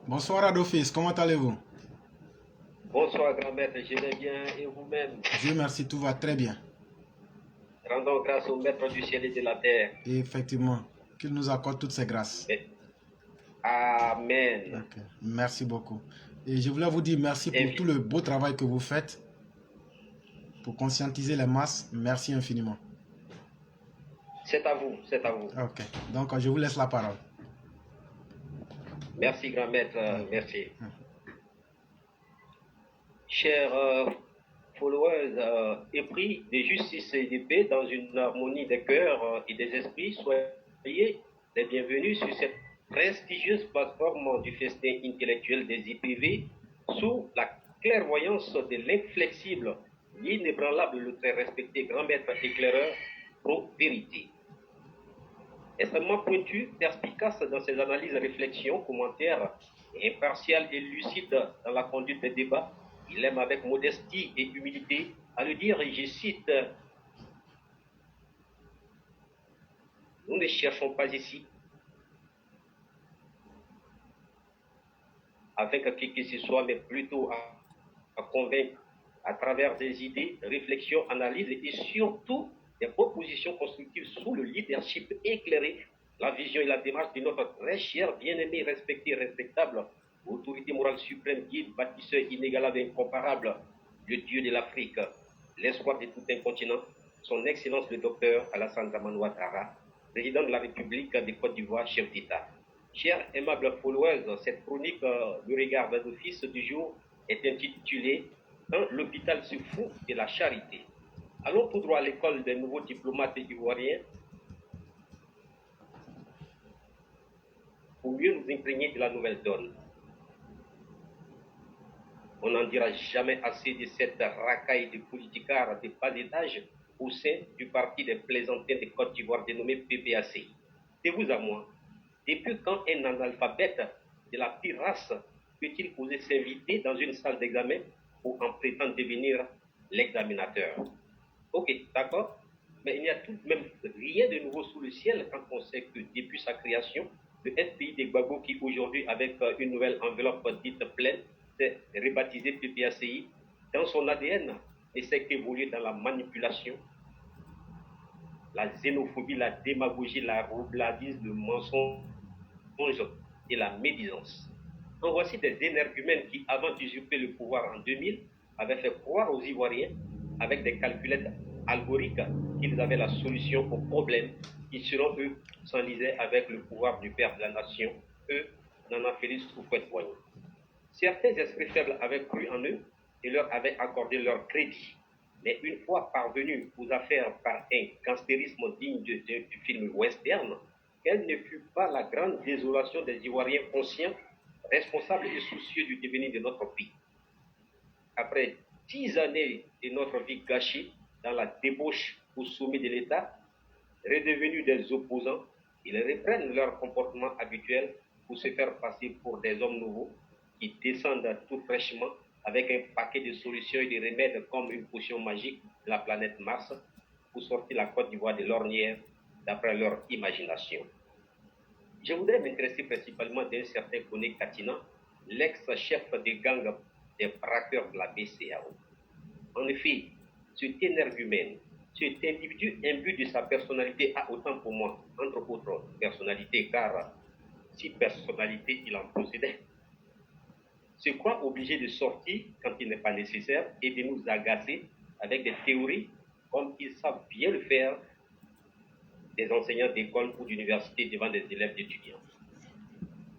Bonsoir Adolphis, comment allez-vous? Bonsoir, grand maître, je vais bien et vous-même. Dieu merci, tout va très bien. Rendons grâce au maître du ciel et de la terre. Et effectivement, qu'il nous accorde toutes ces grâces. Amen. Ok, merci beaucoup. Et je voulais vous dire merci pour tout Invi- le beau travail que vous faites pour conscientiser les masses. Merci infiniment. C'est à vous, c'est à vous. Ok, donc je vous laisse la parole. Merci, grand maître, merci. Chers followers, épris de justice et de paix dans une harmonie des cœurs et des esprits, soyez les bienvenus sur cette prestigieuse plateforme du festin intellectuel des IPV sous la clairvoyance de l'inflexible, l'inébranlable, le très respecté grand maître éclaireur pro-vérité. Extrêmement pointu, perspicace dans ses analyses, réflexions, commentaires, impartial et lucide dans la conduite des débats, il aime avec modestie et humilité à le dire, et je cite, nous ne cherchons pas ici à vaincre qui que ce soit, mais plutôt à convaincre à travers des idées, réflexions, analyses et surtout des propositions constructives sous le leadership éclairé, la vision et la démarche de notre très cher, bien-aimé, respecté, respectable, autorité morale suprême, guide, bâtisseur inégalable et incomparable, le Dieu de l'Afrique, l'espoir de tout un continent, son Excellence le docteur Alassane Dramane Ouattara, président de la République de Côte d'Ivoire, chef d'État. Chers aimables followers, cette chronique du regard d'un office du jour est intitulée L'hôpital se fout de la charité. Allons tout droit à l'école des nouveaux diplomates ivoiriens pour mieux nous imprégner de la nouvelle donne. On n'en dira jamais assez de cette racaille de politicards de bas étage au sein du parti des plaisantins de Côte d'Ivoire dénommé PPAC. De vous à moi, depuis quand un analphabète de la pire race peut-il oser s'inviter dans une salle d'examen pour en prétendre devenir l'examinateur? Ok, d'accord. Mais il n'y a tout de même rien de nouveau sous le ciel quand on sait que depuis sa création, le FPI des Gbagbo, qui aujourd'hui, avec une nouvelle enveloppe dite pleine, s'est rebaptisé PPACI, dans son ADN, ne sait qu'évoluer dans la manipulation, la xénophobie, la démagogie, la roublardise, le mensonge et la médisance. En voici des énergumènes qui, avant d'usurper le pouvoir en 2000, avaient fait croire aux Ivoiriens, avec des calculettes algorithmiques, qu'ils avaient la solution aux problèmes qui, selon eux, s'enlisaient avec le pouvoir du père de la nation, eux, Nana Félix Houphouët-Boigny. Certains esprits faibles avaient cru en eux et leur avaient accordé leur crédit. Mais une fois parvenus aux affaires par un gangstérisme digne du film western, quelle ne fut pas la grande désolation des Ivoiriens conscients, responsables et soucieux du devenir de notre pays. Après 10 années de notre vie gâchée dans la débauche au sommet de l'État, redevenus des opposants, ils reprennent leur comportement habituel pour se faire passer pour des hommes nouveaux qui descendent tout fraîchement avec un paquet de solutions et de remèdes comme une potion magique de la planète Mars pour sortir la Côte d'Ivoire de l'ornière d'après leur imagination. Je voudrais m'intéresser principalement d'un certain Koné Katina, l'ex-chef des gangs des braqueurs de la BCAO. En effet, cet énergumène, cet individu imbu de sa personnalité a autant pour moi, entre autres personnalités, car si personnalité il en possédait, se croit obligé de sortir quand il n'est pas nécessaire et de nous agacer avec des théories comme ils savent bien le faire des enseignants d'école ou d'université devant des élèves d'étudiants.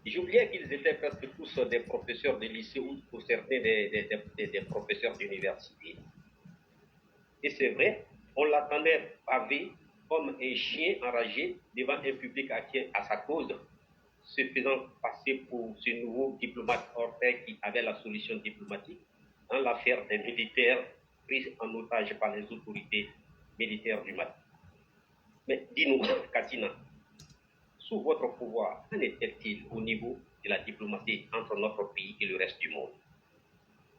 J'oubliais qu'ils étaient presque tous des professeurs de lycée ou pour certains des professeurs d'université. Et c'est vrai, on l'attendait pavé comme un chien enragé devant un public acquis à sa cause, se faisant passer pour ce nouveau diplomate hors pair qui avait la solution diplomatique dans l'affaire des militaires pris en otage par les autorités militaires du Mali. Mais dis-nous, Katina, sous votre pouvoir, qu'en est-il au niveau de la diplomatie entre notre pays et le reste du monde?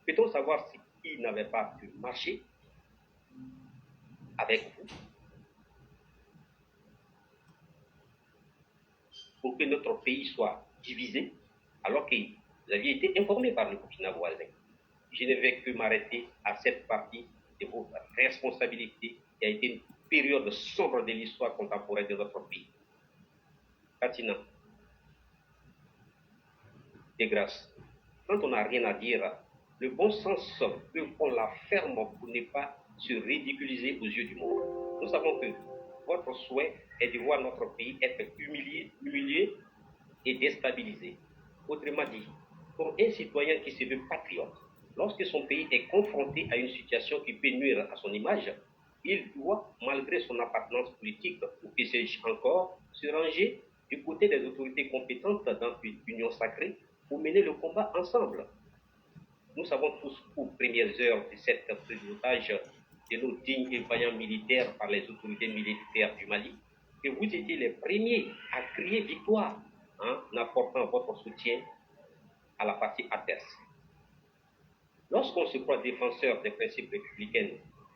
Peut-on savoir ce qui n'avait pas pu marcher avec vous pour que notre pays soit divisé, alors que Vous aviez été informé par le Burkina voisin. Je ne vais que m'arrêter à cette partie de vos responsabilités qui a été une période sombre de l'histoire contemporaine de notre pays. Katina, de grâce, quand on n'a rien à dire, le bon sens veut qu'on la ferme pour ne pas se ridiculiser aux yeux du monde. Nous savons que votre souhait est de voir notre pays être humilié et déstabilisé. Autrement dit, pour un citoyen qui se veut patriote, lorsque son pays est confronté à une situation qui peut nuire à son image, il doit, malgré son appartenance politique, ou que sais-je encore, se ranger du côté des autorités compétentes dans une union sacrée pour mener le combat ensemble. Nous savons tous aux premières heures de cette prise d'otage de nos dignes et vaillants militaires par les autorités militaires du Mali que vous étiez les premiers à crier victoire en apportant votre soutien à la partie adverse. Lorsqu'on se croit défenseur des principes républicains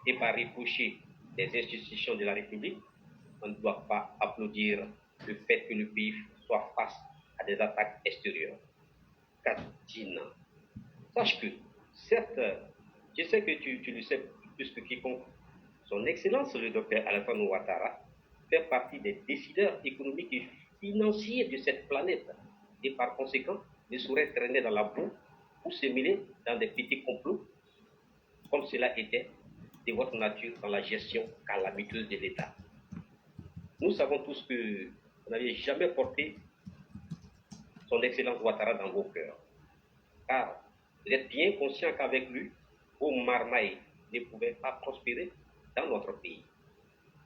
et par ricochet des institutions de la République, on ne doit pas applaudir le fait que le pays soit face à des attaques extérieures. Katina, sache que, certes, je sais que tu le sais plus que quiconque, son Excellence le docteur Alassane Ouattara fait partie des décideurs économiques et financiers de cette planète et par conséquent ne saurait traîner dans la boue ou se mêler dans des petits complots comme cela était de votre nature dans la gestion calamiteuse de l'État. Nous savons tous que vous n'avez jamais porté son Excellence Ouattara dans vos cœurs, car vous êtes bien conscient qu'avec lui, vos marmailles ne pouvaient pas prospérer dans notre pays.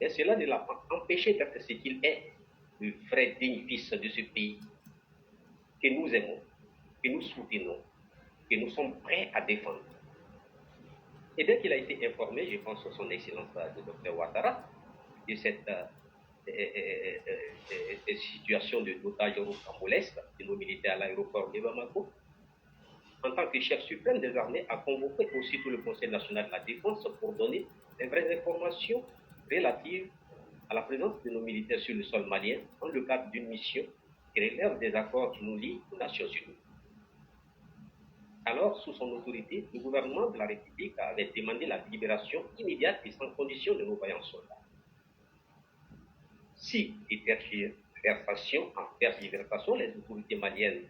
Et cela ne l'a pas empêché d'être ce qu'il est, le vrai digne fils de ce pays que nous aimons, que nous soutenons, que nous sommes prêts à défendre. Et dès qu'il a été informé, je pense à son Excellence le Dr Ouattara, de cette situation de d'otage rocambolesque de nos militaires à l'aéroport de Bamako, en tant que chef suprême des armées, a convoqué aussi tout le Conseil national de la défense pour donner les vraies informations relatives à la présence de nos militaires sur le sol malien dans le cadre d'une mission qui relève des accords qui nous lient aux Nations Unies. Alors, sous son autorité, le gouvernement de la République avait demandé la libération immédiate et sans condition de nos vaillants soldats. Si les tergiversations en tergiversation, les autorités maliennes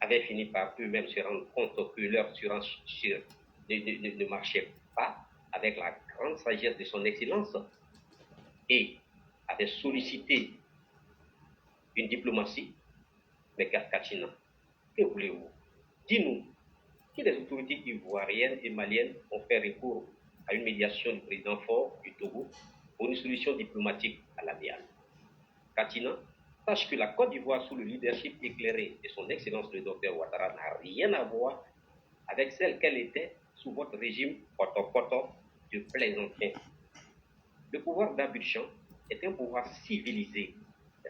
avaient fini par eux-mêmes se rendre compte que leur surenchère ne marchait pas avec la grande sagesse de son Excellence et avaient sollicité une diplomatie, mais Katina, que voulez-vous? Dis-nous, que les autorités ivoiriennes et maliennes ont fait recours à une médiation du président Faure du Togo pour une solution diplomatique à l'amiable. Katina, sache que la Côte d'Ivoire, sous le leadership éclairé de son Excellence le Dr Ouattara, n'a rien à voir avec celle qu'elle était sous votre régime poto-poto de plaisantin. Le pouvoir d'Abidjan est un pouvoir civilisé,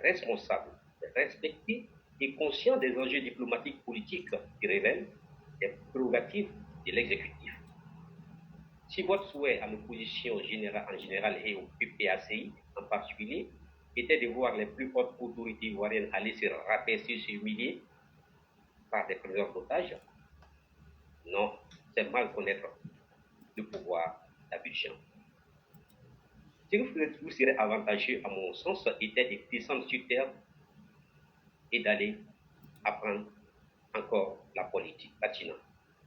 responsable, respecté et conscient des enjeux diplomatiques politiques qui révèlent les prérogatives de l'exécutif. Si votre souhait à l'opposition en général et au PPACI en particulier était de voir les plus hautes autorités ivoiriennes aller se rabaisser, se humilier par des preneurs d'otages, non, c'est mal connaître le pouvoir d'Abidjan. Ce qui vous serait avantageux, à mon sens, était de descendre sur terre et d'aller apprendre encore la politique. Katina,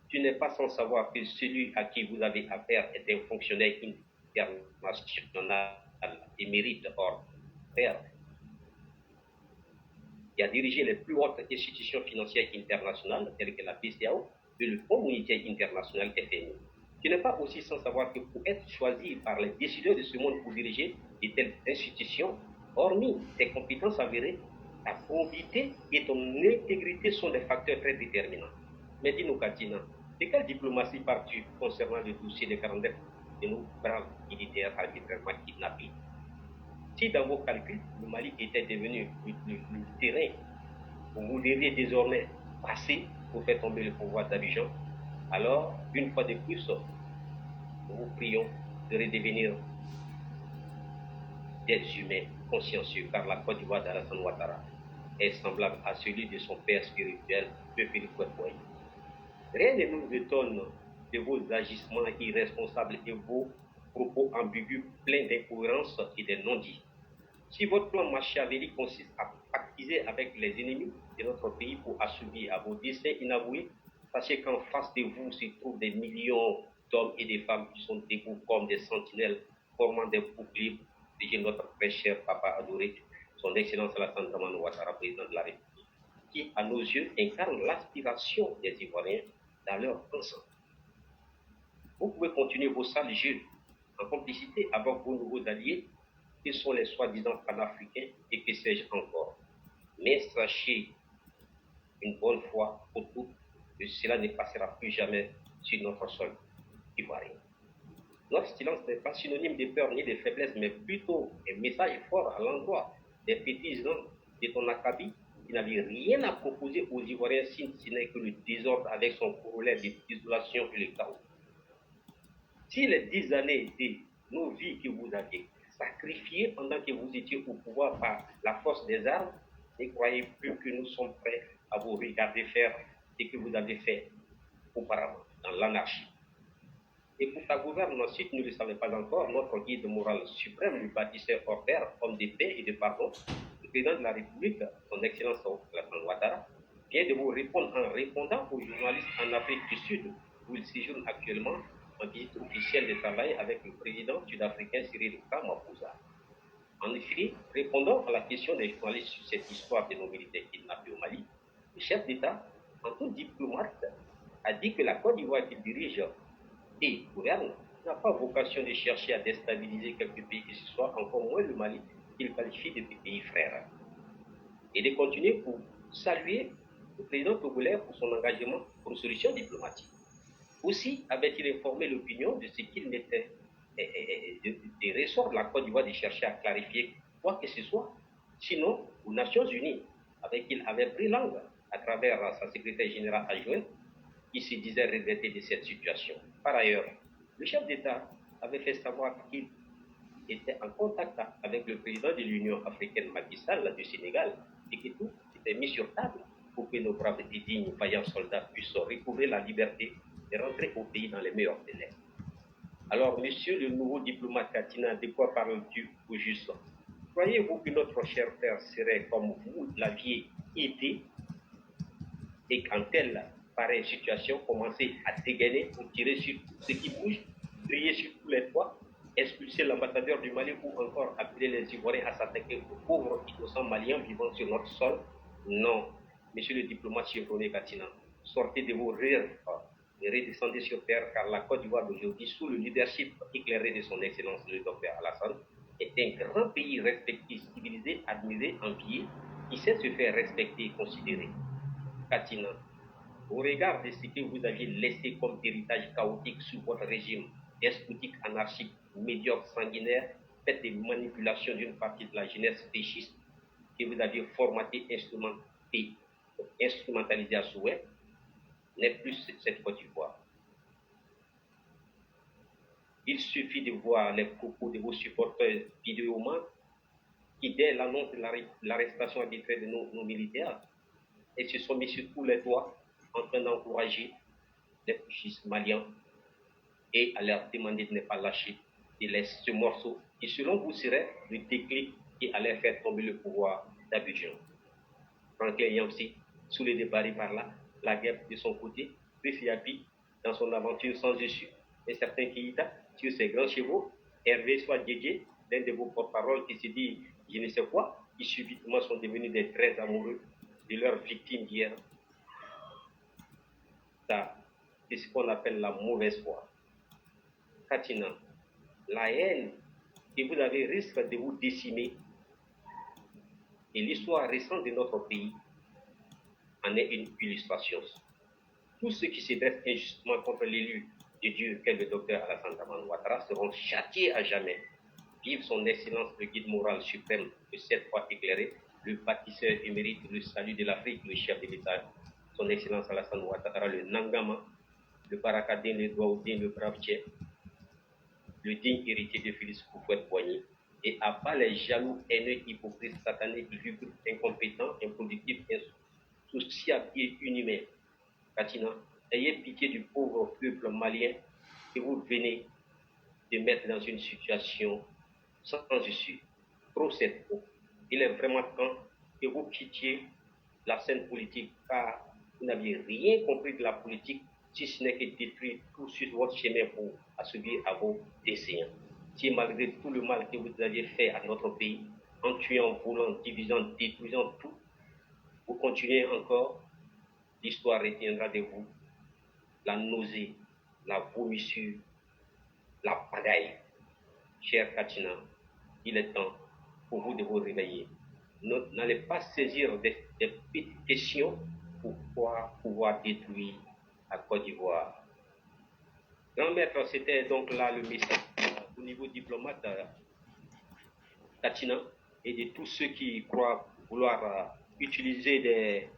tu n'es pas sans savoir que celui à qui vous avez affaire est un fonctionnaire international émérite hors pair, qui a dirigé les plus hautes institutions financières internationales telles que la BCAO et le Fonds monétaire international FMI. Tu n'es pas aussi sans savoir que pour être choisi par les décideurs de ce monde pour diriger de telles institutions, hormis tes compétences avérées, ta probité et ton intégrité sont des facteurs très déterminants. Mais dis-nous, Katina, de quelle diplomatie pars-tu concernant le dossier de 49 de nos braves militaires arbitrairement kidnappés? Si dans vos calculs, le Mali était devenu le terrain où vous deviez désormais passer pour faire tomber le pouvoir d'Abidjan, alors, une fois de plus, nous vous prions de redevenir des humains consciencieux, car la Côte d'Ivoire d'Alassane Ouattara est semblable à celui de son père spirituel, de Félix Houphouët-Boigny. Rien ne nous étonne de vos agissements irresponsables et vos propos ambigus pleins d'incohérences et de non-dits. Si votre plan machiavélique consiste à pactiser avec les ennemis de notre pays pour assouvir à vos desseins inavoués, sachez qu'en face de vous se trouvent des millions d'hommes et de femmes qui sont debout comme des sentinelles formant des boucliers. Déjà notre très cher papa adoré, son Excellence Alassane Dramane Ouattara, président de la République, qui, à nos yeux, incarne l'aspiration des Ivoiriens dans leur ensemble. Vous pouvez continuer vos sales jeux en complicité avec vos nouveaux alliés, qui sont les soi-disant panafricains et que sais-je encore. Mais sachez une bonne fois pour toutes que cela ne passera plus jamais sur notre sol ivoirien. Notre silence n'est pas synonyme de peur ni de faiblesse, mais plutôt un message fort à l'endroit des petits hommes de ton acabit qui n'avaient rien à proposer aux Ivoiriens si ce n'est que le désordre avec son corollaire de désolation et le chaos. Si les 10 années de nos vies que vous aviez sacrifiées pendant que vous étiez au pouvoir par la force des armes, ne croyez plus que nous sommes prêts à vous regarder faire ce que vous avez fait auparavant, dans l'anarchie. Et pour ta gouvernance, si tu ne le savais pas encore, notre guide moral suprême, le bâtisseur hors terre, homme de paix et de pardon, le président de la République, son Excellence Alassane Ouattara, vient de vous répondre en répondant aux journalistes en Afrique du Sud, où il séjourne actuellement en visite officielle de travail avec le président sud-africain Cyril Ramaphosa. En effet, répondant à la question des journalistes sur cette histoire de nos militaires kidnappés au Mali, le chef d'État, en tant que diplomate, a dit que la Côte d'Ivoire qu'il dirige et gouverne n'a pas vocation de chercher à déstabiliser quelques pays que ce soit, encore moins le Mali, qu'il qualifie de pays frères. Et de continuer pour saluer le président togolais pour son engagement pour une solution diplomatique. Aussi avait-il informé l'opinion de ce qu'il n'était des ressorts de la Côte d'Ivoire de chercher à clarifier quoi que ce soit, sinon aux Nations Unies, avec qui il avait pris langue à travers sa secrétaire générale adjointe, qui se disait regretter de cette situation. Par ailleurs, le chef d'État avait fait savoir qu'il était en contact avec le président de l'Union africaine, Macky Sall, du Sénégal, et que tout était mis sur table pour que nos braves et dignes vaillants soldats puissent recouvrer la liberté et rentrer au pays dans les meilleurs délais. Alors, monsieur le nouveau diplomate Katina, de quoi parles-tu au juste? Croyez-vous que notre cher père serait comme vous l'aviez été et qu'en telle pareille situation, commencer à dégainer ou tirer sur tout ce qui bouge, crier sur tous les toits, expulser l'ambassadeur du Mali ou encore appeler les Ivoiriens à s'attaquer aux pauvres innocents maliens vivant sur notre sol? Non, monsieur le diplomate chevronné Katina, sortez de vos rires et redescendez sur terre, car la Côte d'Ivoire d'aujourd'hui, sous le leadership éclairé de son Excellence le docteur Alassane, est un grand pays respecté, civilisé, admiré, envié, qui sait se faire respecter et considérer. Katina, au regard de ce que vous aviez laissé comme héritage chaotique sous votre régime, despotique, anarchique, médiocre, sanguinaire, fait des manipulations d'une partie de la jeunesse péchiste que vous aviez formaté, instrumentalisé à souhait, n'est plus cette Côte d'Ivoire. Il suffit de voir les propos de vos supporters vidéomans qui, dès l'annonce de l'arrestation arbitraire de nos militaires, et se sont mis sur tous les toits en train d'encourager les putschistes maliens et à leur demander de ne pas lâcher et laisser ce morceau qui, selon vous, serait le déclic qui allait faire tomber le pouvoir d'Abidjan. Franklin Yamsi, sous les débarrés par là, la guerre de son côté, Chris Yapi dans son aventure sans issue, et certains Keïta sur ses grands chevaux, Hervé Soadjedje, l'un de vos porte-paroles qui se dit je ne sais quoi, qui subitement sont devenus des très amoureux de leurs victimes d'hier. Ça, c'est ce qu'on appelle la mauvaise foi. Katina, la haine que vous avez risque de vous décimer et l'histoire récente de notre pays en est une illustration. Tous ceux qui se dressent injustement contre l'élu de Dieu qu'est le docteur Alassane Dramane Ouattara seront châtiés à jamais. Vive son excellence, le guide moral suprême de cette fois éclairé, le bâtisseur émérite, le salut de l'Afrique, le chef de l'État, son excellence Alassane Ouattara, le Nangama, le Barakadin, le Douaoudin, le brave Tché, le digne héritier de Félix Houphouët-Boigny, et abat les jaloux, haineux, hypocrites, sataniques, lugubres, incompétents, improductifs, sociable et inhumain. Katina, ayez pitié du pauvre peuple malien que vous venez de mettre dans une situation sans issue. Trop c'est trop. Il est vraiment temps que vous quittiez la scène politique car vous n'aviez rien compris de la politique si ce n'est que détruire tout sur votre chemin pour assouvir à vos desseins. Si malgré tout le mal que vous aviez fait à notre pays, en tuant, volant, divisant, détruisant tout, vous continuez encore, l'histoire retiendra de vous la nausée, la vomissure, la pagaille. Cher Katina, il est temps pour vous de vous réveiller. N'allez pas saisir des petites questions pour pouvoir détruire la Côte d'Ivoire. Grand maître, c'était donc là le message au niveau diplomate, Katina, et de tous ceux qui croient vouloir utiliser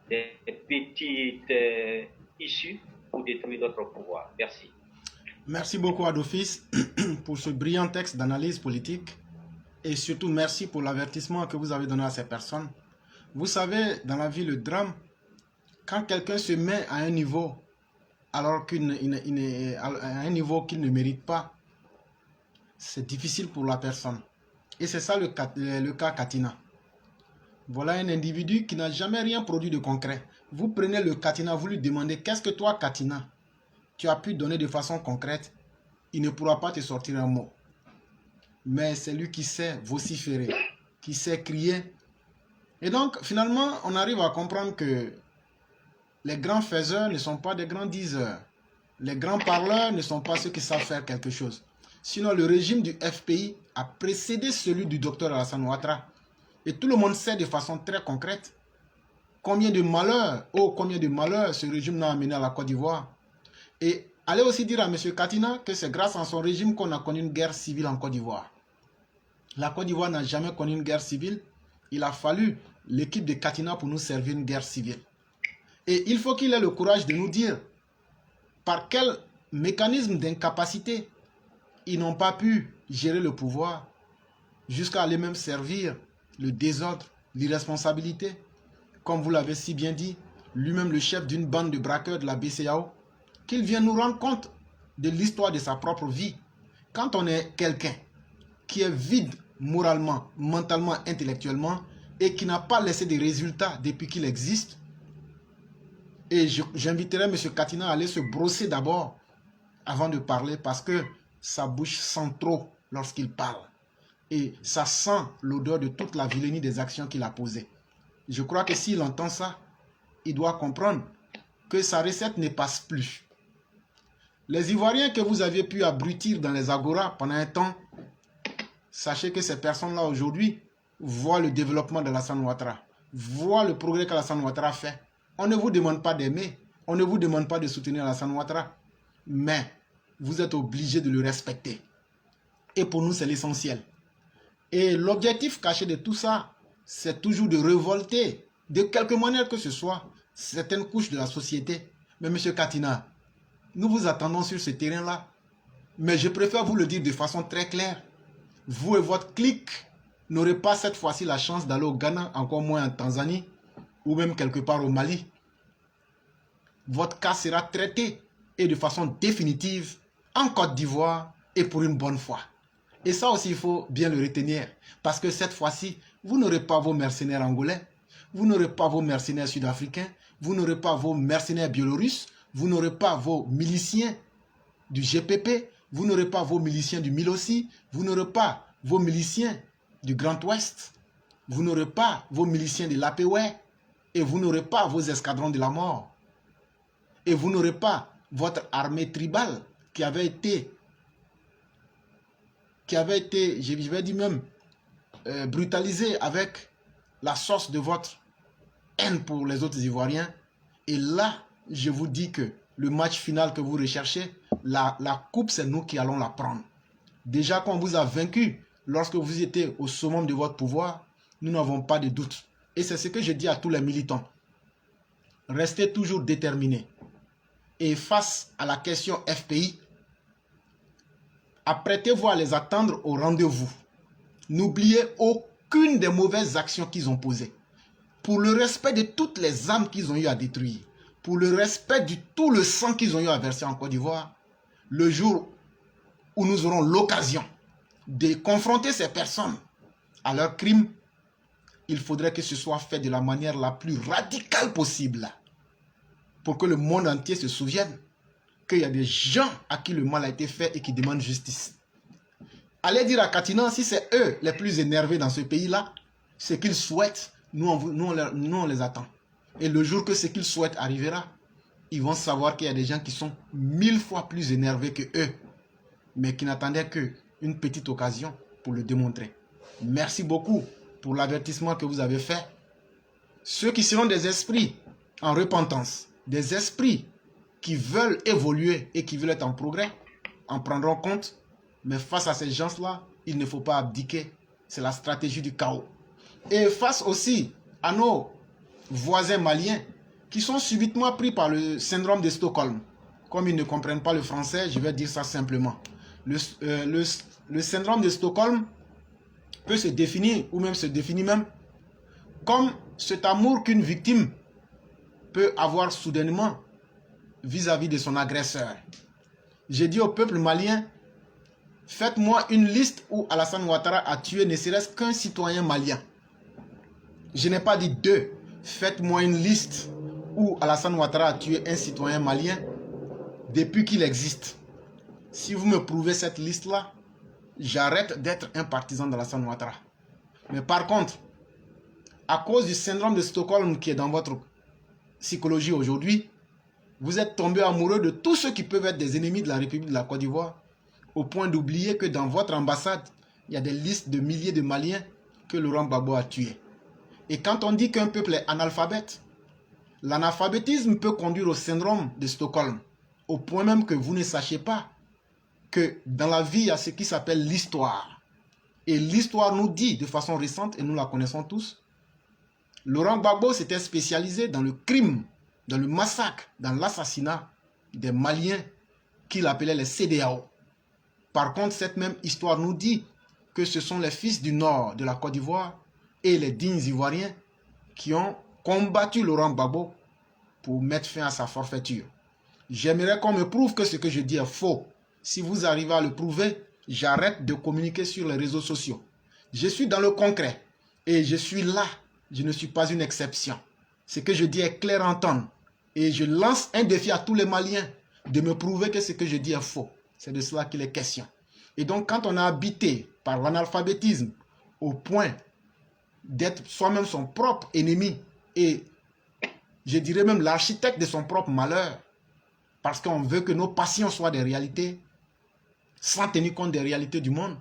des petites issues pour détruire notre pouvoir. Merci. Merci beaucoup, Adolphis, pour ce brillant texte d'analyse politique. Et surtout, merci pour l'avertissement que vous avez donné à ces personnes. Vous savez, dans la vie, le drame, quand quelqu'un se met à un niveau, alors à un niveau qu'il ne mérite pas, c'est difficile pour la personne. Et c'est ça le cas Katina. Voilà un individu qui n'a jamais rien produit de concret. Vous prenez le Katina, vous lui demandez, qu'est-ce que toi, Katina, tu as pu donner de façon concrète, il ne pourra pas te sortir un mot. Mais c'est lui qui sait vociférer, qui sait crier. Et donc, finalement, on arrive à comprendre que les grands faiseurs ne sont pas des grands diseurs. Les grands parleurs ne sont pas ceux qui savent faire quelque chose. Sinon, le régime du FPI a précédé celui du docteur Alassane Ouattara. Et tout le monde sait de façon très concrète combien de malheurs, ce régime n'a amené à la Côte d'Ivoire. Et allez aussi dire à M. Katina que c'est grâce à son régime qu'on a connu une guerre civile en Côte d'Ivoire. La Côte d'Ivoire n'a jamais connu une guerre civile. Il a fallu l'équipe de Katina pour nous servir une guerre civile. Et il faut qu'il ait le courage de nous dire par quel mécanisme d'incapacité ils n'ont pas pu gérer le pouvoir jusqu'à aller même servir le désordre, l'irresponsabilité. Comme vous l'avez si bien dit, lui-même le chef d'une bande de braqueurs de la BCAO, qu'il vienne nous rendre compte de l'histoire de sa propre vie. Quand on est quelqu'un qui est vide moralement, mentalement, intellectuellement et qui n'a pas laissé de résultats depuis qu'il existe, et j'inviterai M. Katina à aller se brosser d'abord avant de parler parce que sa bouche sent trop lorsqu'il parle. Et ça sent l'odeur de toute la vilainie des actions qu'il a posées. Je crois que s'il entend ça, il doit comprendre que sa recette ne passe plus. Les Ivoiriens que vous aviez pu abrutir dans les agoras pendant un temps, sachez que ces personnes-là aujourd'hui voient le développement de Alassane Ouattara, voient le progrès qu'Alassane Ouattara fait. On ne vous demande pas d'aimer, on ne vous demande pas de soutenir Alassane Ouattara, mais vous êtes obligé de le respecter. Et pour nous, c'est l'essentiel. Et l'objectif caché de tout ça, c'est toujours de révolter, de quelque manière que ce soit, certaines couches de la société. Mais M. Katina, nous vous attendons sur ce terrain-là. Mais je préfère vous le dire de façon très claire. Vous et votre clique n'aurez pas cette fois-ci la chance d'aller au Ghana, encore moins en Tanzanie, ou même quelque part au Mali. Votre cas sera traité, et de façon définitive, en Côte d'Ivoire, et pour une bonne fois. Et ça aussi, il faut bien le retenir. Parce que cette fois-ci, vous n'aurez pas vos mercenaires angolais, vous n'aurez pas vos mercenaires sud-africains, vous n'aurez pas vos mercenaires biélorusses, vous n'aurez pas vos miliciens du GPP, vous n'aurez pas vos miliciens du MILOSI, vous n'aurez pas vos miliciens du Grand Ouest, vous n'aurez pas vos miliciens de l'APOE, et vous n'aurez pas vos escadrons de la mort. Et vous n'aurez pas votre armée tribale qui avait été, je vais dire même, brutalisée avec la source de votre haine pour les autres Ivoiriens. Et là, je vous dis que le match final que vous recherchez, la coupe, c'est nous qui allons la prendre. Déjà, quand on vous a vaincu, lorsque vous étiez au summum de votre pouvoir, nous n'avons pas de doute. Et c'est ce que je dis à tous les militants. Restez toujours déterminés. Et face à la question FPI, apprêtez-vous à les attendre au rendez-vous. N'oubliez aucune des mauvaises actions qu'ils ont posées. pour le respect de toutes les âmes qu'ils ont eu à détruire, pour le respect de tout le sang qu'ils ont eu à verser en Côte d'Ivoire, le jour où nous aurons l'occasion de confronter ces personnes à leurs crimes, il faudrait que ce soit fait de la manière la plus radicale possible pour que le monde entier se souvienne qu'il y a des gens à qui le mal a été fait et qui demandent justice. Allez dire à Katinan, si c'est eux les plus énervés dans ce pays-là, ce qu'ils souhaitent, nous on les attend. Et le jour que ce qu'ils souhaitent arrivera, ils vont savoir qu'il y a des gens qui sont 1000 fois plus énervés que eux, mais qui n'attendaient qu'une petite occasion pour le démontrer. Merci beaucoup pour l'avertissement que vous avez fait. Ceux qui seront des esprits en repentance, des esprits qui veulent évoluer et qui veulent être en progrès, en prendront compte. Mais face à ces gens-là, il ne faut pas abdiquer. C'est la stratégie du chaos. Et face aussi à nos voisins maliens qui sont subitement pris par le syndrome de Stockholm. Comme ils ne comprennent pas le français, je vais dire ça simplement. Le syndrome de Stockholm peut se définir, ou même se définit même, comme cet amour qu'une victime peut avoir soudainement vis-à-vis de son agresseur. J'ai dit au peuple malien, faites-moi une liste où Alassane Ouattara a tué ne serait-ce qu'un citoyen malien. Je n'ai pas dit deux. Faites-moi une liste où Alassane Ouattara a tué un citoyen malien depuis qu'il existe. Si vous me prouvez cette liste-là, j'arrête d'être un partisan d'Alassane Ouattara. Mais par contre, à cause du syndrome de Stockholm qui est dans votre psychologie aujourd'hui, vous êtes tombé amoureux de tous ceux qui peuvent être des ennemis de la République de la Côte d'Ivoire, au point d'oublier que dans votre ambassade, il y a des listes de milliers de Maliens que Laurent Gbagbo a tués. Et quand on dit qu'un peuple est analphabète, l'analphabétisme peut conduire au syndrome de Stockholm, au point même que vous ne sachiez pas que dans la vie, il y a ce qui s'appelle l'histoire. Et l'histoire nous dit de façon récente, et nous la connaissons tous, Laurent Gbagbo s'était spécialisé dans le crime, dans le massacre, dans l'assassinat des Maliens qu'il appelait les CEDEAO. Par contre, cette même histoire nous dit que ce sont les fils du Nord de la Côte d'Ivoire et les dignes Ivoiriens qui ont combattu Laurent Gbagbo pour mettre fin à sa forfaiture. J'aimerais qu'on me prouve que ce que je dis est faux. Si vous arrivez à le prouver, j'arrête de communiquer sur les réseaux sociaux. Je suis dans le concret et je suis là. Je ne suis pas une exception. Ce que je dis est clair à entendre. Et je lance un défi à tous les Maliens de me prouver que ce que je dis est faux. C'est de cela qu'il est question. Et donc, quand on a habité par l'analphabétisme au point d'être soi-même son propre ennemi et je dirais même l'architecte de son propre malheur, parce qu'on veut que nos passions soient des réalités, sans tenir compte des réalités du monde,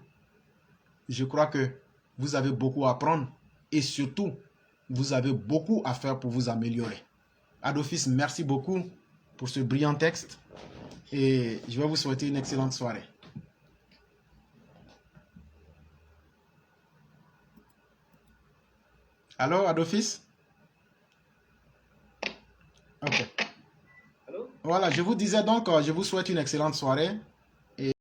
je crois que vous avez beaucoup à apprendre et surtout, vous avez beaucoup à faire pour vous améliorer. Adolphus, merci beaucoup pour ce brillant texte et je vais vous souhaiter une excellente soirée. Allô, Adolphus? Ok. Allô? Voilà, je vous disais donc, je vous souhaite une excellente soirée.